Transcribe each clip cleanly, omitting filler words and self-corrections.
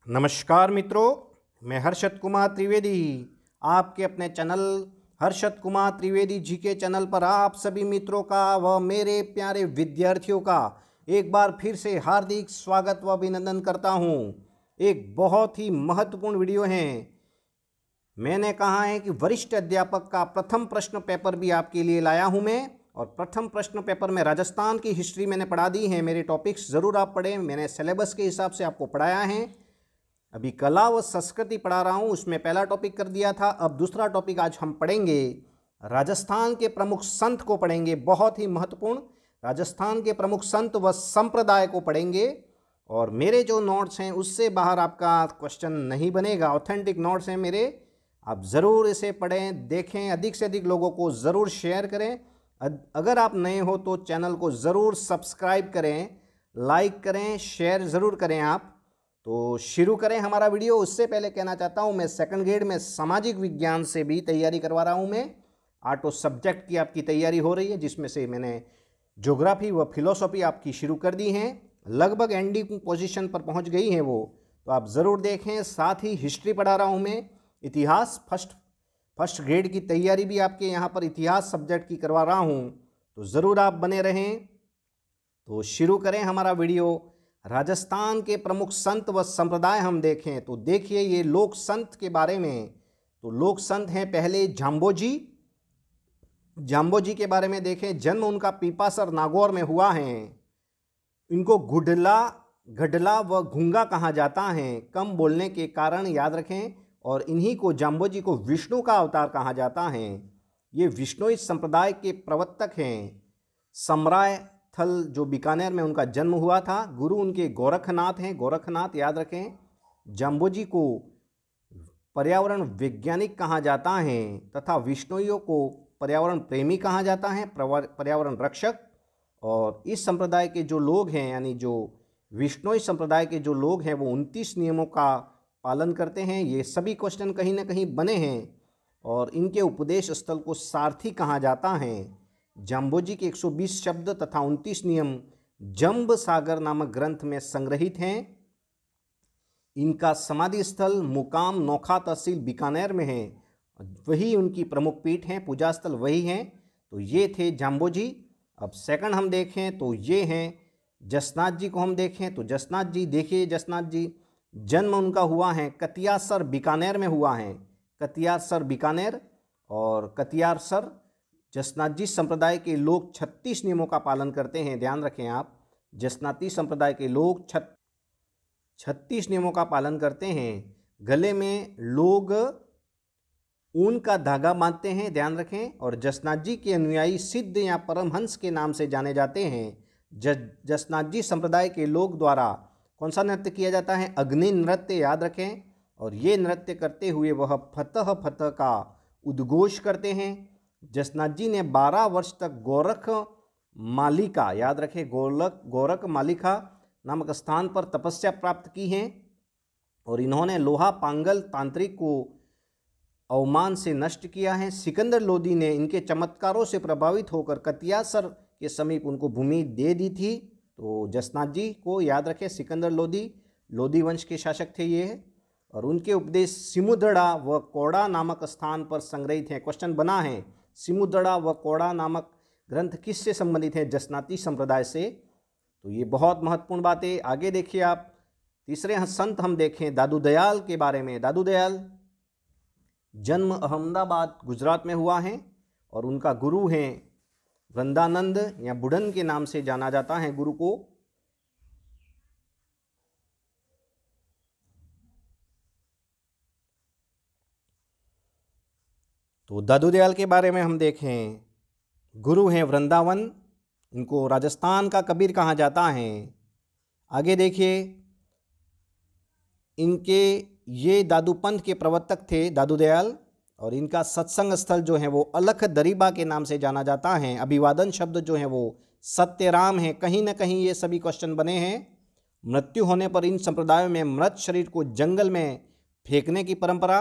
नमस्कार मित्रों, मैं हर्षद कुमार त्रिवेदी आपके अपने चैनल हर्षद कुमार त्रिवेदी जी के चैनल पर आप सभी मित्रों का व मेरे प्यारे विद्यार्थियों का एक बार फिर से हार्दिक स्वागत व अभिनंदन करता हूं। एक बहुत ही महत्वपूर्ण वीडियो है। मैंने कहा है कि वरिष्ठ अध्यापक का प्रथम प्रश्न पेपर भी आपके लिए लाया हूं मैं, और प्रथम प्रश्न पेपर में राजस्थान की हिस्ट्री मैंने पढ़ा दी है। मेरे टॉपिक्स ज़रूर आप पढ़ें, मैंने सिलेबस के हिसाब से आपको पढ़ाया है। अभी कला व संस्कृति पढ़ा रहा हूँ, उसमें पहला टॉपिक कर दिया था। अब दूसरा टॉपिक आज हम पढ़ेंगे, राजस्थान के प्रमुख संत को पढ़ेंगे। बहुत ही महत्वपूर्ण, राजस्थान के प्रमुख संत व संप्रदाय को पढ़ेंगे। और मेरे जो नोट्स हैं उससे बाहर आपका क्वेश्चन नहीं बनेगा, ऑथेंटिक नोट्स हैं मेरे। आप ज़रूर इसे पढ़ें, देखें, अधिक से अधिक लोगों को ज़रूर शेयर करें। अगर आप नए हो तो चैनल को ज़रूर सब्सक्राइब करें, लाइक करें, शेयर ज़रूर करें आप। तो शुरू करें हमारा वीडियो। उससे पहले कहना चाहता हूं, मैं सेकंड ग्रेड में सामाजिक विज्ञान से भी तैयारी करवा रहा हूं। मैं आर्ट और सब्जेक्ट की आपकी तैयारी हो रही है, जिसमें से मैंने ज्योग्राफी व फिलोसॉफी आपकी शुरू कर दी हैं। लगभग एंडिंग पोजीशन पर पहुंच गई हैं वो, तो आप ज़रूर देखें। साथ ही हिस्ट्री पढ़ा रहा हूँ मैं, इतिहास फर्स्ट ग्रेड की तैयारी भी आपके यहाँ पर इतिहास सब्जेक्ट की करवा रहा हूँ, तो ज़रूर आप बने रहें। तो शुरू करें हमारा वीडियो। राजस्थान के प्रमुख संत व संप्रदाय हम देखें तो देखिए, ये लोक संत के बारे में। तो लोक संत हैं पहले जाम्बोजी। जाम्बोजी के बारे में देखें, जन्म उनका पीपासर नागौर में हुआ है। इनको गढ़ला व गूंगा कहा जाता है, कम बोलने के कारण, याद रखें। और इन्हीं को, जाम्बोजी को, विष्णु का अवतार कहा जाता है। ये विष्णुई संप्रदाय के प्रवर्तक हैं। समराय थल जो बीकानेर में उनका जन्म हुआ था। गुरु उनके गोरखनाथ हैं, गोरखनाथ याद रखें। जाम्बोजी को पर्यावरण वैज्ञानिक कहा जाता है तथा विष्णुइयों को पर्यावरण प्रेमी कहा जाता है, पर्यावरण रक्षक। और इस संप्रदाय के जो लोग हैं, यानी जो विष्णुई संप्रदाय के जो लोग हैं, वो 29 नियमों का पालन करते हैं। ये सभी क्वेश्चन कहीं ना कहीं बने हैं। और इनके उपदेश स्थल को सारथी कहा जाता है। जाम्बोजी के 120 शब्द तथा 29 नियम जंब सागर नामक ग्रंथ में संग्रहित हैं। इनका समाधि स्थल मुकाम नोखा तहसील बीकानेर में है, वही उनकी प्रमुख पीठ हैं, पूजा स्थल वही हैं। तो ये थे जाम्बोजी। अब सेकंड हम देखें तो ये हैं जसनाथ जी को हम देखें तो जसनाथ जी, देखिए जसनाथ जी, जन्म उनका हुआ है कतियासर बीकानेर में हुआ है, कतियासर बीकानेर। और कतियासर जसनाथ जी संप्रदाय के लोग 36 नियमों का पालन करते हैं, ध्यान रखें आप। जसनाती संप्रदाय के लोग 36 नियमों का पालन करते हैं। गले में लोग ऊन का धागा बांधते हैं, ध्यान रखें। और जसनाथ जी के अनुयायी सिद्ध या परमहंस के नाम से जाने जाते हैं। जसनाथ जी संप्रदाय के लोग द्वारा कौन सा नृत्य किया जाता है? अग्नि नृत्य, याद रखें। और ये नृत्य करते हुए वह फतह फतह का उद्घोष करते हैं। जसनाथ जी ने 12 वर्ष तक गोरख मालिका, याद रखें, गोरख मालिका नामक स्थान पर तपस्या प्राप्त की है। और इन्होंने लोहा पांगल तांत्रिक को अवमान से नष्ट किया है। सिकंदर लोदी ने इनके चमत्कारों से प्रभावित होकर कतियासर के समीप उनको भूमि दे दी थी। तो जसनाथ जी को याद रखें, सिकंदर लोदी वंश के शासक थे ये। और उनके उपदेश सिमुदड़ा व कोड़ा नामक स्थान पर संग्रहित हैं। क्वेश्चन बना है, सिमुदड़ा व कोड़ा नामक ग्रंथ किससे संबंधित है? जसनाती संप्रदाय से। तो ये बहुत महत्वपूर्ण बात है। आगे देखिए आप, तीसरे संत हम देखें दादू दयाल के बारे में। दादू दयाल जन्म अहमदाबाद गुजरात में हुआ है, और उनका गुरु हैं वृंदानंद या बुढ़न के नाम से जाना जाता है गुरु को। तो दादू दयाल के बारे में हम देखें, गुरु हैं वृंदावन, इनको राजस्थान का कबीर कहा जाता है। आगे देखिए, इनके ये दादू पंथ के प्रवर्तक थे दादू दयाल। और इनका सत्संग स्थल जो है वो अलख दरीबा के नाम से जाना जाता है। अभिवादन शब्द जो है वो सत्यराम है। कहीं ना कहीं ये सभी क्वेश्चन बने हैं। मृत्यु होने पर इन संप्रदायों में मृत शरीर को जंगल में फेंकने की परंपरा।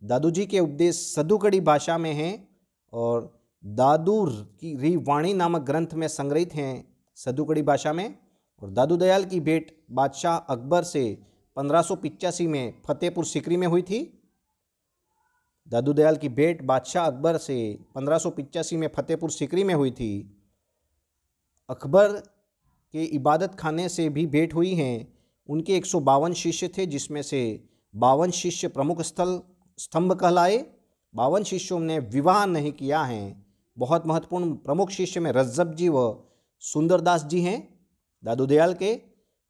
दादू जी के उपदेश सदुकड़ी भाषा में हैं, और दादू की वाणी नामक ग्रंथ में संग्रहित हैं सदुकड़ी भाषा में। और दादू दयाल की भेंट बादशाह अकबर से 1585 में फतेहपुर सीकरी में हुई थी। दादू दयाल की भेंट बादशाह अकबर से 1585 में फतेहपुर सीकरी में हुई थी। अकबर के इबादत खाने से भी भेंट हुई हैं। उनके 152 शिष्य थे, जिसमें से 52 शिष्य प्रमुख स्तंभ कहलाए। 52 शिष्यों ने विवाह नहीं किया है। बहुत महत्वपूर्ण प्रमुख शिष्य में रज्जब जी व सुंदरदास जी हैं दादू दयाल के।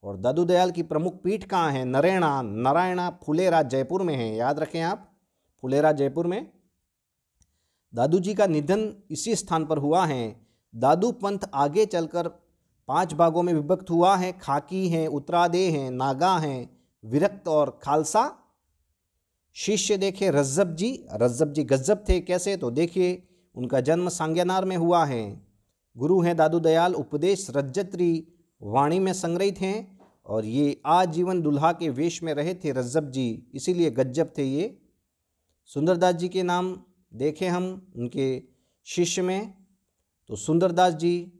और दादू दयाल की प्रमुख पीठ कहाँ है? नारायणा फुलेरा जयपुर में है। याद रखें आप, फुलेरा जयपुर में। दादू जी का निधन इसी स्थान पर हुआ है। दादू पंथ आगे चलकर 5 भागों में विभक्त हुआ है। खाकी हैं, उत्तरादेह हैं, नागा हैं, विरक्त और खालसा। शिष्य देखे रज्जब जी गज्जब थे। कैसे? तो देखिए, उनका जन्म सांग्यानार में हुआ है। गुरु हैं दादू दयाल, उपदेश रज्जत्री वाणी में संग्रहित हैं। और ये आजीवन दुल्हा के वेश में रहे थे रज्जब जी, इसीलिए गज्जब थे ये। सुंदरदास जी के नाम देखें हम उनके शिष्य में, तो सुंदरदास जी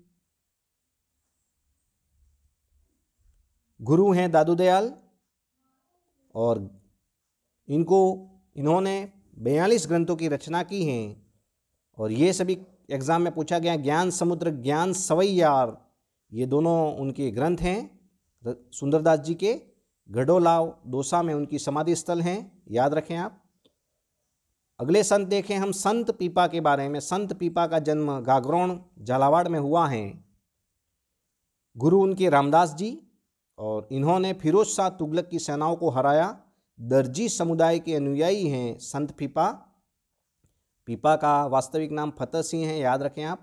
गुरु हैं दादू दयाल, और इन्होंने 42 ग्रंथों की रचना की हैं। और ये सभी एग्जाम में पूछा गया। ज्ञान समुद्र, ज्ञान सवैयार, ये दोनों उनके ग्रंथ हैं सुंदरदास जी के। गढ़ोलाव दौसा में उनकी समाधि स्थल हैं, याद रखें आप। अगले संत देखें हम संत पीपा के बारे में। संत पीपा का जन्म गागरोन झालावाड़ में हुआ है। गुरु उनके रामदास जी, और इन्होंने फिरोज शाह तुगलक की सेनाओं को हराया। दर्जी समुदाय के अनुयायी हैं संत पीपा। पीपा का वास्तविक नाम फतेह सिंह है, याद रखें आप।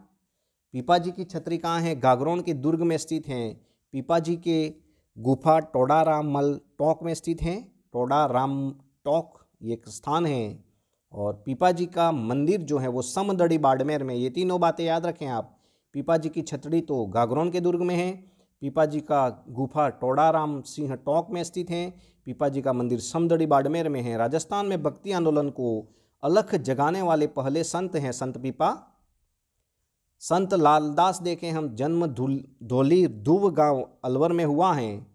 पीपा जी की छतरी कहाँ है? गागरोन के दुर्ग में स्थित हैं। पीपा जी के गुफा टोडारामल टोंक में स्थित हैं। टोडाराम टोंक ये एक स्थान है। और पीपा जी का मंदिर जो है वो समदड़ी बाड़मेर में। ये तीनों बातें याद रखें आप। पीपा जी की छतरी तो गागरोन के दुर्ग में है। पीपा जी का गुफा टोडाराम सिंह टोंक में स्थित है। पीपा जी का मंदिर समदड़ी बाड़मेर में है। राजस्थान में भक्ति आंदोलन को अलख जगाने वाले पहले संत हैं संत पीपा। संत लालदास देखें हम, जन्म धौली धुव गांव अलवर में हुआ है।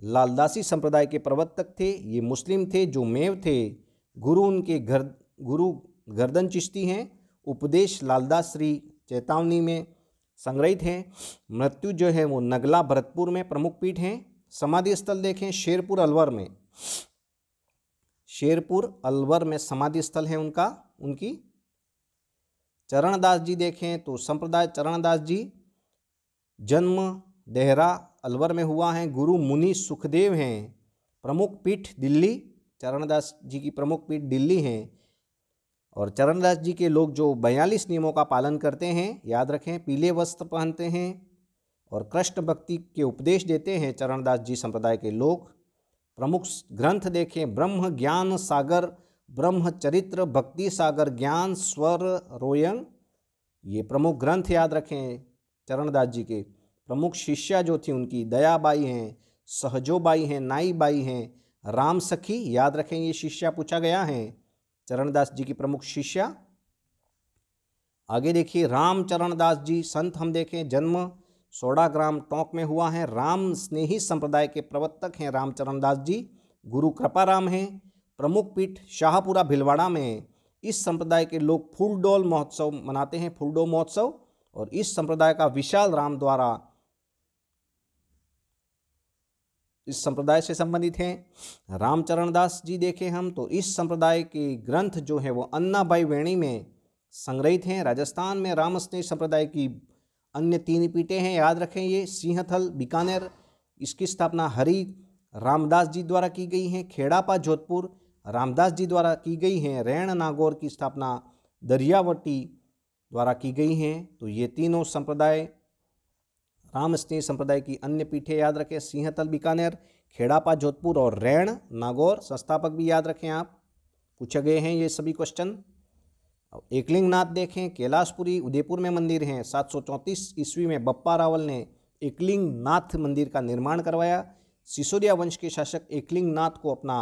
लालदासी संप्रदाय के प्रवर्तक थे। ये मुस्लिम थे जो मेव थे। गुरु उनके गुरु गर्दन चिश्ती हैं। उपदेश लालदास श्री चेतावनी में संग्रहित हैं। मृत्यु जो है वो नगला भरतपुर में प्रमुख पीठ हैं। समाधि स्थल देखें शेरपुर अलवर में। शेरपुर अलवर में समाधि स्थल है उनकी। चरणदास जी देखें तो संप्रदाय चरणदास जी, जन्म देहरा अलवर में हुआ है। गुरु मुनि सुखदेव हैं। प्रमुख पीठ दिल्ली। चरणदास जी की प्रमुख पीठ दिल्ली है। और चरणदास जी के लोग जो 42 नियमों का पालन करते हैं, याद रखें। पीले वस्त्र पहनते हैं और कृष्ण भक्ति के उपदेश देते हैं चरणदास जी संप्रदाय के लोग। प्रमुख ग्रंथ देखें, ब्रह्म ज्ञान सागर, ब्रह्म चरित्र, भक्ति सागर, ज्ञान स्वर रोयंग, ये प्रमुख ग्रंथ याद रखें। चरणदास जी के प्रमुख शिष्या जो थी उनकी दयाबाई हैं, सहजोबाई हैं, नाईबाई हैं, राम सखी, याद रखें ये शिष्या पूछा गया है। चरणदास जी की प्रमुख शिष्या। आगे देखिए रामचरणदास जी संत हम देखें, जन्म सोडाग्राम टोंक में हुआ है। राम स्नेही संप्रदाय के प्रवर्तक हैं रामचरणदास जी। गुरु कृपाराम हैं। प्रमुख पीठ शाहपुरा भिलवाड़ा में। इस संप्रदाय के लोग फूलडोल महोत्सव मनाते हैं, फूलडोल महोत्सव। और इस संप्रदाय का विशाल राम द्वारा इस संप्रदाय से संबंधित हैं। रामचरणदास जी देखें हम तो इस संप्रदाय के ग्रंथ जो है वो अन्नाबाई वेणी में संग्रहित हैं। राजस्थान में रामस्नेही संप्रदाय की अन्य 3 पीठें हैं, याद रखें। ये सिंहथल बीकानेर, इसकी स्थापना हरि रामदास जी द्वारा की गई है। खेड़ापा जोधपुर रामदास जी द्वारा की गई हैं। रैण नागौर की स्थापना दरियावटी द्वारा की गई हैं। तो ये तीनों संप्रदाय रामस्नेही संप्रदाय की अन्य पीठें याद रखें। सिंहथल बीकानेर, खेड़ापा जोधपुर और रैण नागौर। संस्थापक भी याद रखें आप, पूछे गए हैं ये सभी क्वेश्चन। एकलिंगनाथ देखें, कैलाशपुरी उदयपुर में मंदिर हैं। 734 ईस्वी में बप्पा रावल ने एकलिंगनाथ मंदिर का निर्माण करवाया। सिसोदिया वंश के शासक एकलिंगनाथ को अपना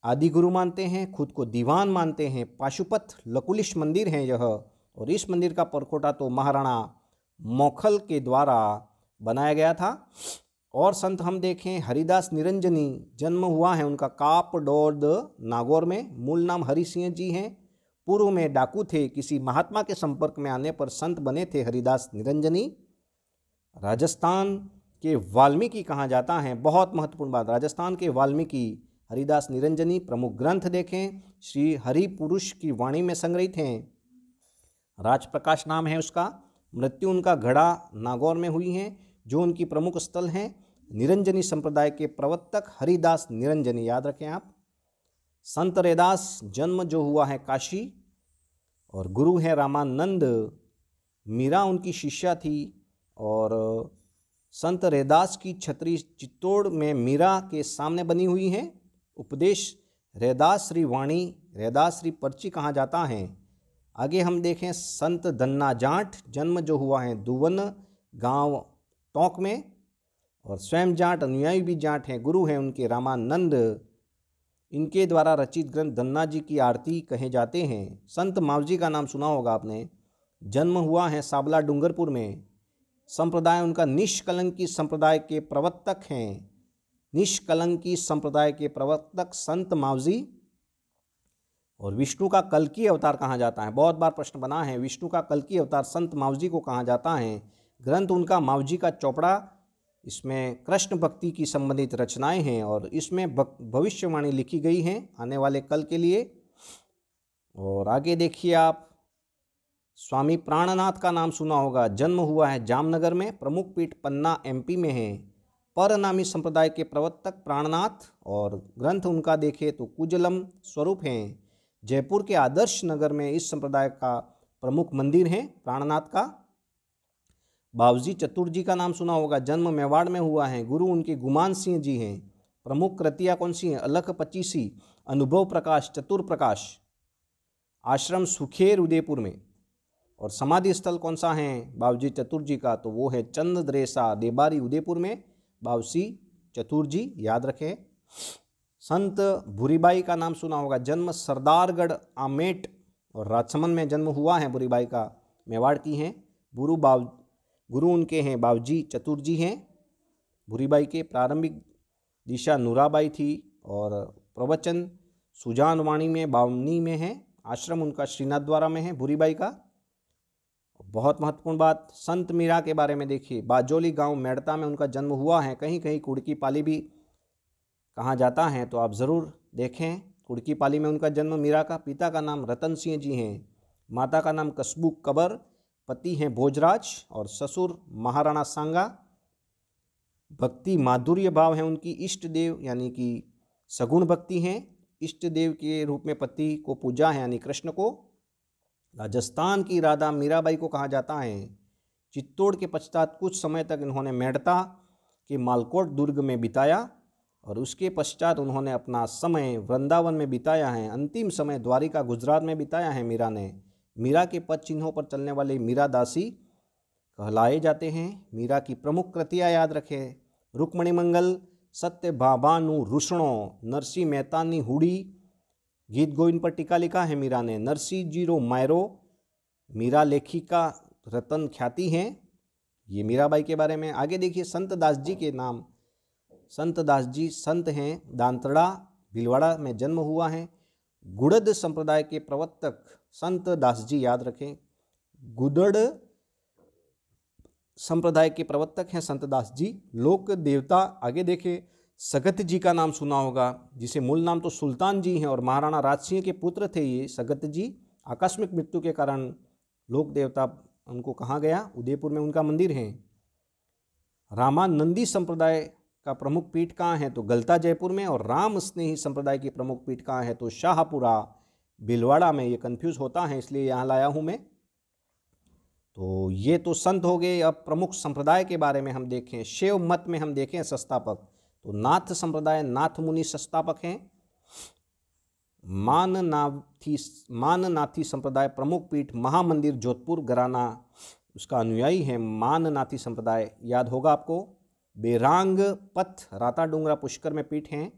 आदि गुरु मानते हैं, खुद को दीवान मानते हैं। पाशुपत लकुलिश मंदिर है यह, और इस मंदिर का परखोटा तो महाराणा मौखल के द्वारा बनाया गया था। और संत हम देखें हरिदास निरंजनी, जन्म हुआ है उनका कापडोद नागौर में। मूल नाम हरि सिंह जी हैं। पूर्व में डाकू थे। किसी महात्मा के संपर्क में आने पर संत बने थे हरिदास निरंजनी। राजस्थान के वाल्मीकि कहा जाता है, बहुत महत्वपूर्ण बात, राजस्थान के वाल्मीकि हरिदास निरंजनी। प्रमुख ग्रंथ देखें, श्री हरि पुरुष की वाणी में संग्रहित हैं। राजप्रकाश नाम है उसका। मृत्यु उनका गढ़ा नागौर में हुई है। जो उनकी प्रमुख स्थल हैं, निरंजनी संप्रदाय के प्रवर्तक हरिदास निरंजनी, याद रखें आप। संत रैदास, जन्म जो हुआ है काशी, और गुरु है रामानंद। मीरा उनकी शिष्या थी। और संत रैदास की छतरी चित्तौड़ में मीरा के सामने बनी हुई है। उपदेश रैदास श्री वाणी, रैदास श्री पर्ची कहा जाता है। आगे हम देखें संत धन्ना जाट, जन्म जो हुआ है दुवन गांव टोंक में, और स्वयं जाट, अनुयायी भी जाट हैं। गुरु हैं उनके रामानंद। इनके द्वारा रचित ग्रंथ धन्ना जी की आरती कहे जाते हैं। संत मावजी का नाम सुना होगा आपने। जन्म हुआ है साबला डूंगरपुर में। संप्रदाय उनका निष्कलंकी संप्रदाय के प्रवर्तक हैं। निष्कलंकी संप्रदाय के प्रवर्तक संत मावजी। और विष्णु का कल्कि अवतार कहा जाता है, बहुत बार प्रश्न बना है, विष्णु का कल्कि अवतार संत मावजी को कहा जाता है। ग्रंथ उनका मावजी का चौपड़ा। इसमें कृष्ण भक्ति की संबंधित रचनाएं हैं और इसमें भविष्यवाणी लिखी गई हैं आने वाले कल के लिए। और आगे देखिए आप, स्वामी प्राणनाथ का नाम सुना होगा। जन्म हुआ है जामनगर में। प्रमुख पीठ पन्ना एमपी में है। परनामी संप्रदाय के प्रवर्तक प्राणनाथ। और ग्रंथ उनका देखें तो कुजलम स्वरूप हैं। जयपुर के आदर्श नगर में इस संप्रदाय का प्रमुख मंदिर है प्राणनाथ का। बावजी चतुर जी का नाम सुना होगा। जन्म मेवाड़ में हुआ है। गुरु उनके गुमान सिंह जी हैं। प्रमुख कृतियाँ कौन सी हैं? अलख पचीसी, अनुभव प्रकाश, चतुर प्रकाश। आश्रम सुखेर उदयपुर में। और समाधि स्थल कौन सा है बावजी चतुर जी का? तो वो है चंद्रद्रेसा देबारी उदयपुर में। बावसी चतुर जी, याद रखें। संत भूरीबाई का नाम सुना होगा। जन्म सरदारगढ़ आमेट और राजसमंद में जन्म हुआ है भूरीबाई का, मेवाड़ की हैं। गुरु उनके हैं बावजी चतुर जी हैं। भूरीबाई के प्रारंभिक दिशा नूराबाई थी और प्रवचन सुजान वाणी में बावनी में है। आश्रम उनका श्रीनाथद्वारा में है भूरीबाई का। बहुत महत्वपूर्ण बात, संत मीरा के बारे में देखिए। बाजोली गांव मेड़ता में उनका जन्म हुआ है। कहीं कहीं कुड़की पाली भी कहा जाता है, तो आप ज़रूर देखें। कुड़की पाली में उनका जन्म मीरा का। पिता का नाम रतन सिंह जी हैं। माता का नाम कस्बू कबर। पति हैं भोजराज और ससुर महाराणा सांगा। भक्ति माधुर्य भाव है उनकी। इष्ट देव यानी कि सगुण भक्ति हैं। इष्ट देव के रूप में पति को पूजा है यानी कृष्ण को। राजस्थान की राधा मीराबाई को कहा जाता है। चित्तौड़ के पश्चात कुछ समय तक इन्होंने मेड़ता के मालकोट दुर्ग में बिताया और उसके पश्चात उन्होंने अपना समय वृंदावन में बिताया है। अंतिम समय द्वारिका गुजरात में बिताया है मीरा ने। मीरा के पद चिन्हों पर चलने वाले मीरा दासी कहलाए जाते हैं। मीरा की प्रमुख कृतियाँ याद रखें। रुक्मणी मंगल, सत्य भाभानु रुषणो, नरसी मेहतानी हुडी। गीत गोविंद पर टीका लिखा है मीरा ने। Narsi zero Miro. मीरा लेखिका रतन ख्याति हैं। ये मीराबाई के बारे में। आगे देखिए संत दास जी के नाम। संत दास जी संत हैं। दांतड़ा भीलवाड़ा में जन्म हुआ है। गुड़द संप्रदाय के प्रवर्तक संत दास जी, याद रखें। गुदड़ संप्रदाय के प्रवर्तक हैं संत दास जी। लोक देवता आगे देखें। सगत जी का नाम सुना होगा, जिसे मूल नाम तो सुल्तान जी हैं और महाराणा राजसिंह के पुत्र थे ये सगत जी। आकस्मिक मृत्यु के कारण लोक देवता उनको कहाँ गया? उदयपुर में उनका मंदिर है। रामानंदी संप्रदाय का प्रमुख पीठ कहाँ है? तो गलता जयपुर में। और राम स्नेही संप्रदाय की प्रमुख पीठ कहाँ है? तो शाहपुरा भीलवाड़ा में। ये कंफ्यूज होता है इसलिए यहाँ लाया हूँ मैं। तो ये तो संत हो गए। अब प्रमुख संप्रदाय के बारे में हम देखें। शैव मत में हम देखें संस्थापक, तो नाथ संप्रदाय, नाथ मुनि संस्थापक हैं। माननाथी संप्रदाय प्रमुख पीठ महामंदिर जोधपुर घराना, उसका अनुयायी है माननाथी संप्रदाय, याद होगा आपको। बेरांग पथ राता डूंगरा पुष्कर में पीठ हैं।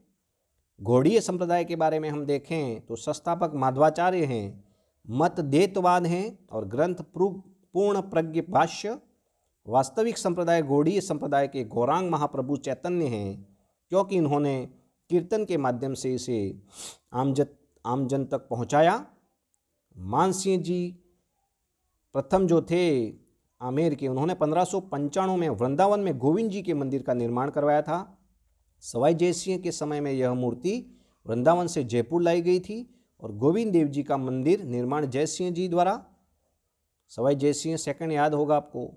घोड़ीय संप्रदाय के बारे में हम देखें तो संस्थापक माधवाचार्य हैं। मत देतवाद हैं और ग्रंथ पूर्ण प्रज्ञ भाष्य वास्तविक संप्रदाय गौड़ीय संप्रदाय के गौरांग महाप्रभु चैतन्य हैं, क्योंकि इन्होंने कीर्तन के माध्यम से इसे आमजन तक पहुंचाया। मानसिंह जी प्रथम जो थे आमेर के, उन्होंने 1595 में वृंदावन में गोविंद जी के मंदिर का निर्माण करवाया था। सवाई जयसिंह के समय में यह मूर्ति वृंदावन से जयपुर लाई गई थी और गोविंद देव जी का मंदिर निर्माण जयसिंह जी द्वारा। सवाई जयसिंह सेकंड याद होगा आपको,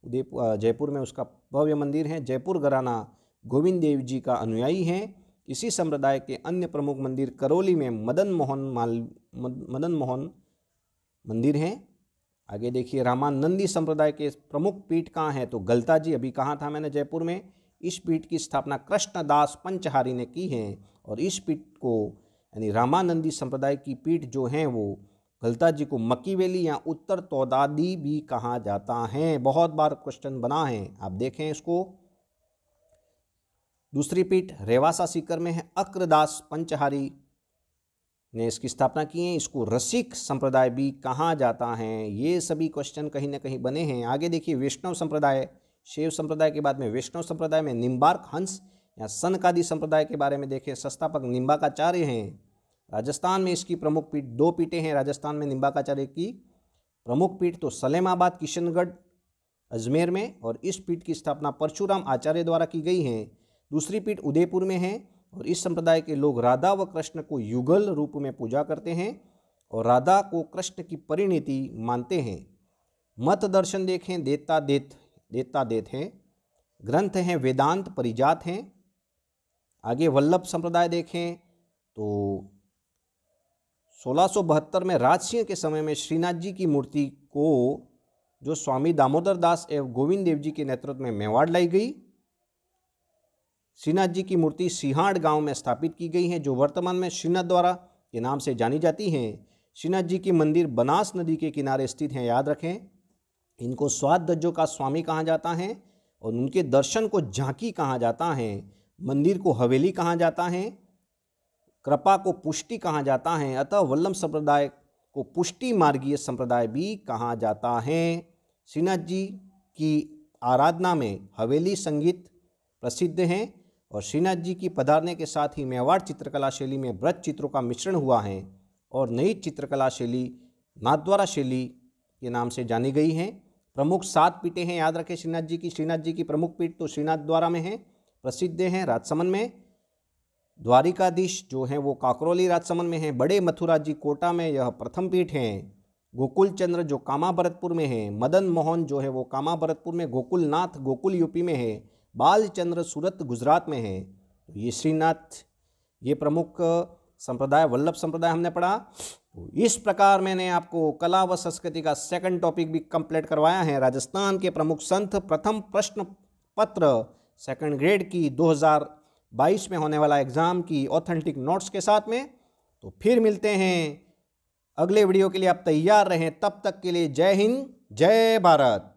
जयपुर में उसका भव्य मंदिर है। जयपुर घराना गोविंद देव जी का अनुयायी हैं। इसी संप्रदाय के अन्य प्रमुख मंदिर करौली में मदन मोहन मंदिर हैं। आगे देखिए, रामानंदी संप्रदाय के प्रमुख पीठ कहाँ हैं, तो गलता जी, अभी कहा था मैंने, जयपुर में। इस पीठ की स्थापना कृष्णदास पंचहारी ने की है और इस पीठ को यानी रामानंदी संप्रदाय की पीठ जो हैं वो गलता जी को मकीवेली या उत्तर तौदादी भी कहा जाता है। बहुत बार क्वेश्चन बना है, आप देखें इसको। दूसरी पीठ रेवासा सीकर में है, अक्रदास पंचहारी ने इसकी स्थापना की है। इसको रसिक संप्रदाय भी कहा जाता है। ये सभी क्वेश्चन कहीं ना कहीं बने हैं। आगे देखिए, वैष्णव संप्रदाय, शैव संप्रदाय के बाद में वैष्णव संप्रदाय में निम्बार्क हंस या सनकादि संप्रदाय के बारे में देखें। संस्थापक निम्बाकाचार्य हैं। राजस्थान में इसकी प्रमुख पीठ, 2 पीठें हैं राजस्थान में निम्बाकाचार्य की प्रमुख पीठ, तो सलेमाबाद, किशनगढ़, अजमेर में, और इस पीठ की स्थापना परशुराम आचार्य द्वारा की गई है। दूसरी पीठ उदयपुर में है और इस संप्रदाय के लोग राधा व कृष्ण को युगल रूप में पूजा करते हैं और राधा को कृष्ण की परिणति मानते हैं। मत दर्शन देखें, देता देत हैं। ग्रंथ हैं वेदांत परिजात हैं। आगे वल्लभ संप्रदाय देखें तो 1672 में राजसिंह के समय में श्रीनाथ जी की मूर्ति को जो स्वामी दामोदर दास एवं गोविंद देव जी के नेतृत्व में मेवाड़ लाई गई। श्रीनाथ जी की मूर्ति सिहाड़ गांव में स्थापित की गई है, जो वर्तमान में श्रीनाथ द्वारा के नाम से जानी जाती हैं। श्रीनाथ जी की मंदिर बनास नदी के किनारे स्थित हैं, याद रखें। इनको स्वाद दज्जों का स्वामी कहा जाता है और उनके दर्शन को झांकी कहा जाता है। मंदिर को हवेली कहा जाता है। कृपा को पुष्टि कहा जाता है। अतः वल्लभ संप्रदाय को पुष्टि मार्गीय संप्रदाय भी कहा जाता है। श्रीनाथ जी की आराधना में हवेली संगीत प्रसिद्ध हैं और श्रीनाथ जी की पधारने के साथ ही मेवाड़ चित्रकला शैली में व्रत चित्रों का मिश्रण हुआ है और नई चित्रकला शैली नाथद्वारा शैली के नाम से जानी गई है। प्रमुख 7 पीठें हैं, याद रखें श्रीनाथ जी की। श्रीनाथ जी की प्रमुख पीठ तो श्रीनाथ द्वारा में है, प्रसिद्ध हैं राजसमंद में। द्वारिकाधीश जो हैं वो काकरोली राजसमंद में हैं। बड़े मथुरा जी कोटा में यह प्रथम पीठ हैं। गोकुल चंद्र जो कामा भरतपुर में है। मदन मोहन जो है वो कामा भरतपुर में। गोकुलनाथ गोकुल यूपी में है। बालचंद्र सूरत गुजरात में है। तो ये श्रीनाथ, ये प्रमुख संप्रदाय वल्लभ संप्रदाय हमने पढ़ा। तो इस प्रकार मैंने आपको कला व संस्कृति का सेकंड टॉपिक भी कंप्लीट करवाया है। राजस्थान के प्रमुख संत, प्रथम प्रश्न पत्र सेकंड ग्रेड की 2022 में होने वाला एग्जाम की ऑथेंटिक नोट्स के साथ में। तो फिर मिलते हैं अगले वीडियो के लिए, आप तैयार रहें। तब तक के लिए जय हिंद, जय भारत।